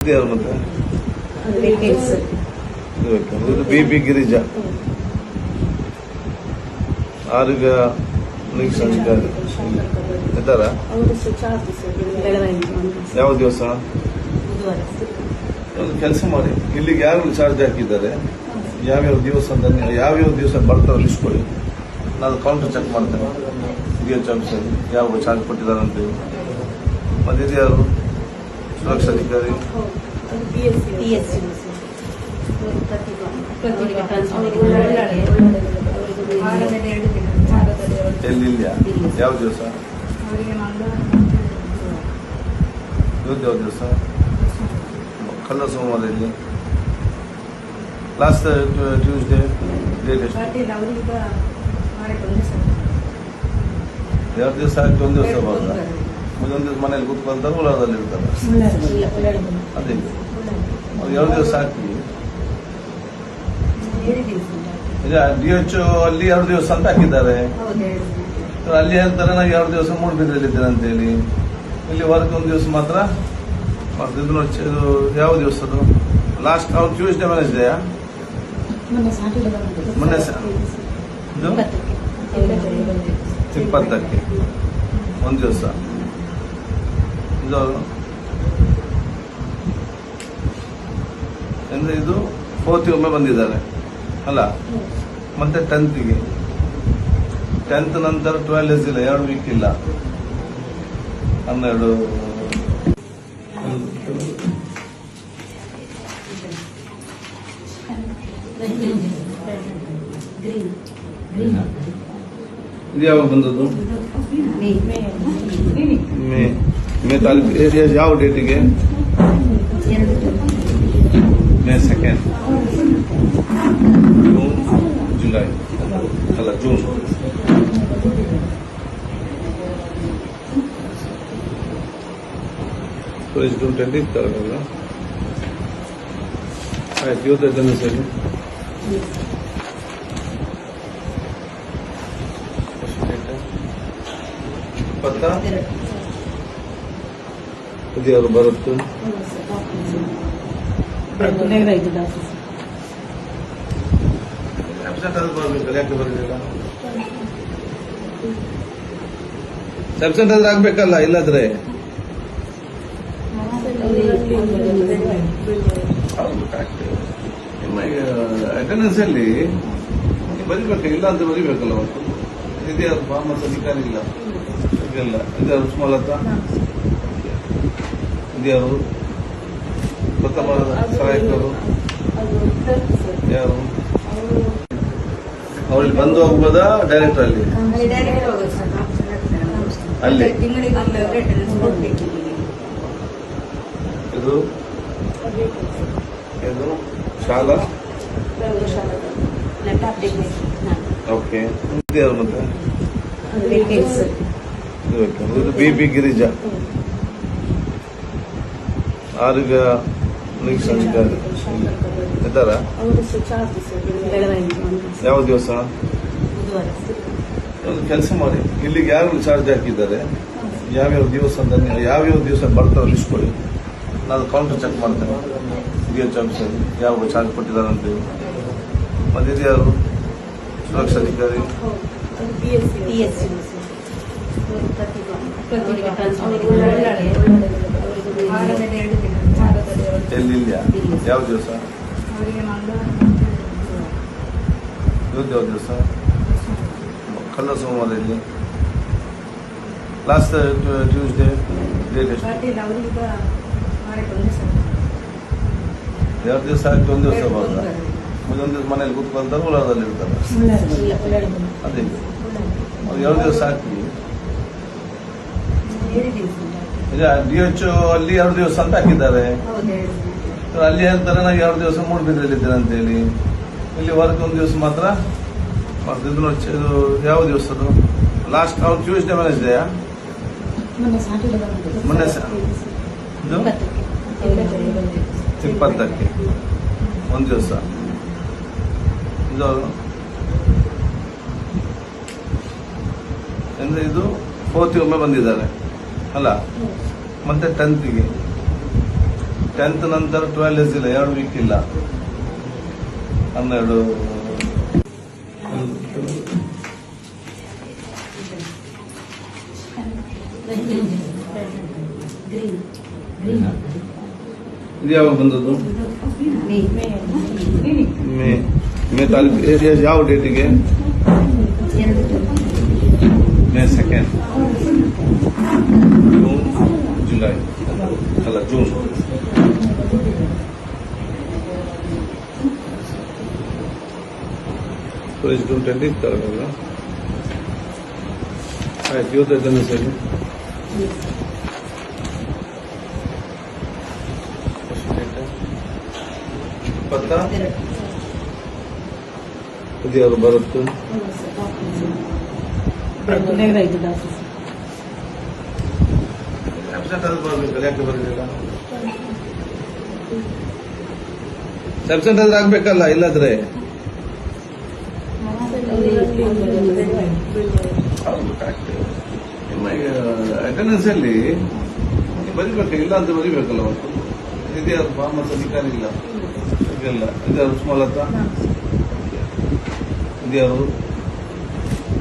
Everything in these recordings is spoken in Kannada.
ಮತ್ತೆ ಇದು ಬಿ ಗಿರಿಜಾ ಆರೋಗ್ಯ ನಿರೀಕ್ಷಾಧಿಕಾರಿ ಇದ್ದಾರಾ? ಯಾವ ದಿವಸ? ಒಂದು ಕೆಲಸ ಮಾಡಿ, ಇಲ್ಲಿಗೆ ಯಾರು ಚಾರ್ಜ್ ಹಾಕಿದ್ದಾರೆ, ಯಾವ್ಯಾವ ದಿವಸ ಬರ್ತಾರೆ ಲಿಸ್ಟ್ ಕೊಡಿ. ನಾನು ಕೌಂಟರ್ ಚೆಕ್ ಮಾಡ್ತೇನೆ. DH ಆಫೀಸಲ್ಲಿ ಯಾವ ಚಾರ್ಜ್ ಕೊಟ್ಟಿದ್ದಾರೆ ಅಂತೇಳಿ. ಮತ್ತೆ ಇದು ಯಾರು ಸುರಕ್ಷಾಧಿಕಾರಿ? ಎಲ್ಲಿಲ್ಲ? ಯಾವ ದಿವಸ? ಯಾವ ದಿವಸ? ಕಳೆದ ಸೋಮವಾರ ಇಲ್ಲಿ ಲಾಸ್ಟ್ ಟ್ಯೂಸ್ಡೇ ಡೇಟ್ ಎಷ್ಟು? 2 ದಿವಸ ಆಗಿ 1 ದಿವಸ ಬರೋದ? ಮುಂದೊಂದು ದಿವಸ ಮನೇಲಿ ಕೂತ್ಕೊಳ್ತಾರೆ, ಉಳ್ಳಾದಲ್ಲಿ ಇರ್ತಾರೆ. ಅದೇ 2 ದಿವಸ ಹಾಕಿ. ಈಗ DH ಅಲ್ಲಿ 2 ದಿವಸ ಅಂತ ಹಾಕಿದ್ದಾರೆ. ಅಲ್ಲಿ ಹೇಳ್ತಾರೆ ನಾವು 2 ದಿವಸ ಮೂಡುಬಿದ್ರೆಯಲ್ಲಿದ್ದೇನೆ ಅಂತೇಳಿ. ಇಲ್ಲಿ ವರ್ಕ್ 1 ದಿವಸ ಮಾತ್ರ. ಇದು ಯಾವ ದಿವಸ ಅದು? ಲಾಸ್ಟ್ ಅವ್ರು ಟ್ಯೂಸ್ಡೇ ವೆನ್ಸ್ಡೇಯಾ? ಮೊನ್ನೆ 20ಕ್ಕೆ 1 ದಿವಸ. ಇದು ಅಂದ್ರೆ ಇದು 4th ಒಮ್ಮೆ ಬಂದಿದ್ದಾರೆ ಅಲ್ಲ? ಮತ್ತೆ 10th ನಂತರ 12 days ಇಲ್ಲ, 2 ವೀಕ್ ಇಲ್ಲ. 12 ಇದು ಯಾವಾಗ ಬಂದದ್ದು? ಮೇ ತಾರೀಕು. ಯಾವ ಡೇಟಿಗೆ? May 2nd, June, July ಅಲ್ಲ ಜೂನ್. ಜೂನ್ 20th ಅಲ್ಲ? ಆಯ್ತು, ಇವತ್ತು ಜನ ಸರಿ. ಇದು ಯಾರು ಬರುತ್ತೆ? ಯಾಕೆ ಬರಲಿಲ್ಲ? ಸಬ್ಸೆಂಟ್ ಆದ್ರೆ ಆಗ್ಬೇಕಲ್ಲ, ಇಲ್ಲದ್ರೆ ಅಟೆಂಡೆನ್ಸ್ ಅಲ್ಲಿ ಬರಿಬೇಕು, ಇಲ್ಲ ಅಂತ ಬರಿಬೇಕಲ್ಲ. ಇದ್ಯಾರು ಫಾರ್ಮರ್ಸ್ ಅಧಿಕಾರಿ ಇಲ್ಲ, ಇದೆಲ್ಲ ಇದ್ಯಾರು ಸುಮಲತಾ, ಇದ್ಯಾರು ಪ್ರಥಮ ಸಹಾಯಕರು ಯಾರು? ಅವ್ರಿಗೆ ಬಂದು ಹೋಗ್ಬೋದಾ ಡೈರೆಕ್ಟ್ ಅಲ್ಲಿ? ಅಲ್ಲಿ ಇದು ಶಾಲಾ. ಓಕೆ, ಯಾರು ಮತ್ತೆ? ಇದು ಬಿ ಗಿರಿಜಾ ಆರೋಗ್ಯ ನಿರೀಕ್ಷಾಧಿಕಾರಿ ಇದ್ದಾರಾ? ಯಾವ ದಿವಸ? ಒಂದು ಕೆಲಸ ಮಾಡಿ, ಇಲ್ಲಿಗೆ ಯಾರು ಚಾರ್ಜ್ ಹಾಕಿದ್ದಾರೆ, ಯಾವ್ಯಾವ ದಿವಸ ಬರ್ತಾರೆ ಲಿಸ್ಟ್ ಕೊಡಿ. ನಾನು ಕೌಂಟರ್ ಚೆಕ್ ಮಾಡ್ತೇನೆ. DH ಆಫೀಸಲ್ಲಿ ಯಾವ ಚಾರ್ಜ್ ಕೊಟ್ಟಿದ್ದಾರೆ ಅಂತೇಳಿ. ಮತ್ತೆ ಇದು ಯಾರು ಸುರಕ್ಷಾಧಿಕಾರಿ? ಎಲ್ಲಿಲ್ಲ? ಯಾವ ದಿವಸ? ಯಾವ ದಿವಸ? ಕಳೆದ ಸೋಮವಾರ ಇಲ್ಲಿ ಲಾಸ್ಟ್ ಟ್ಯೂಸ್ಡೇ ಡೇಟ್ ಎಷ್ಟು? 2 ದಿವಸ ಆಗಿ 1 ದಿವಸ ಬರೋದ? ಮುಂದೊಂದು ದಿವಸ ಮನೇಲಿ ಕೂತ್ಕೊಳ್ತಾರೆ, ಉಳ್ಳಾದಲ್ಲಿ ಇರ್ತಾರೆ. ಅದೇ 2 ದಿವಸ ಹಾಕಿ. ಈಗ DH ಅಲ್ಲಿ 2 ದಿವಸ ಅಂತ ಹಾಕಿದ್ದಾರೆ. ಅಲ್ಲಿ ಹೇಳ್ತಾರೆ ನಾವು 2 ದಿವಸ ಮೂಡುಬಿದ್ರೆಯಲ್ಲಿದ್ದೇನೆ ಅಂತೇಳಿ. ಇಲ್ಲಿ ವರ್ಕ್ 1 ದಿವಸ ಮಾತ್ರ. ಇದು ಯಾವ ದಿವಸ ಅದು? ಲಾಸ್ಟ್ ಅವ್ರು ಟ್ಯೂಸ್ಡೇ ವೆನ್ಸ್ಡೇಯಾ? ಮೊನ್ನೆ 20ಕ್ಕೆ 1 ದಿವಸ. ಇದು ಅಂದ್ರೆ ಇದು 4th ಒಮ್ಮೆ ಬಂದಿದ್ದಾರೆ ಅಲ್ಲ? ಮತ್ತೆ 10th 10th ನಂತರ 12 days ಇಲ್ಲ, 2 ವೀಕ್ ಇಲ್ಲ. 12 ಇದು ಯಾವಾಗ ಬಂದದ್ದು? ಮೇ ತಾರೀಕು. ಯಾವ ಡೇಟಿಗೆ? May 2nd, June, July ಅಲ್ಲ ಜೂನ್. ಜೂನ್ 20th ಅಲ್ಲ. ಆಯ್ತು, ಇವತ್ತೈದನೇ ಸರಿ. ಇದು ಯಾರು ಬರುತ್ತೆ? ಅಬ್ಸೆಂಟ್ ಆದ್ರೂ ಬರ್ಬೇಕಲ್ಲ, ಯಾಕೆ ಬರಲಿಲ್ಲ? ಅಬ್ಸೆಂಟ್ ಆದ್ರೆ ಆಗ್ಬೇಕಲ್ಲ, ಇಲ್ಲಾದ್ರೆ ಹೌದು ಕರೆಕ್ಟ್. ನಿಮ್ಮ ಅಟೆಂಡೆನ್ಸ್ ಅಲ್ಲಿ ನೀವು ಬರಿಬೇಕು, ಇಲ್ಲ ಅಂತ ಬರಿಬೇಕಲ್ಲ. ಅವತ್ತು ಇದ್ಯಾರು ಫಾರ್ಮಸ್ ಅಧಿಕಾರಿ ಇಲ್ಲ, ಇಲ್ಲ. ಇದ್ಯಾರು ಸುಮಲತಾ, ಇದ್ಯಾರು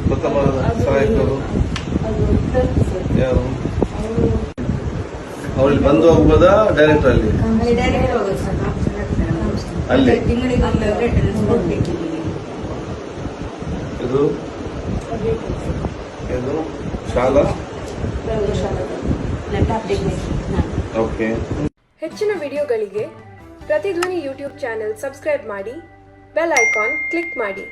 ಪ್ರಥಮ ಸಹಾಯಕರು ಯಾರು? ಅವರಲ್ಲಿ ಬಂದು ಹೋಗ್ಬೋದಾ ಡೈರೆಕ್ಟ್ ಅಲ್ಲಿ? ಅಲ್ಲಿ ಇದು ಇದು ಶಾಲಾ. ಓಕೆ. ಹೆಚ್ಚಿನ ವಿಡಿಯೋಗಳಿಗೆ ಪ್ರತಿಧ್ವನಿ ಯೂಟ್ಯೂಬ್ ಚಾನೆಲ್ ಸಬ್ಸ್ಕ್ರೈಬ್ ಮಾಡಿ, ಬೆಲ್ ಐಕಾನ್ ಕ್ಲಿಕ್ ಮಾಡಿ.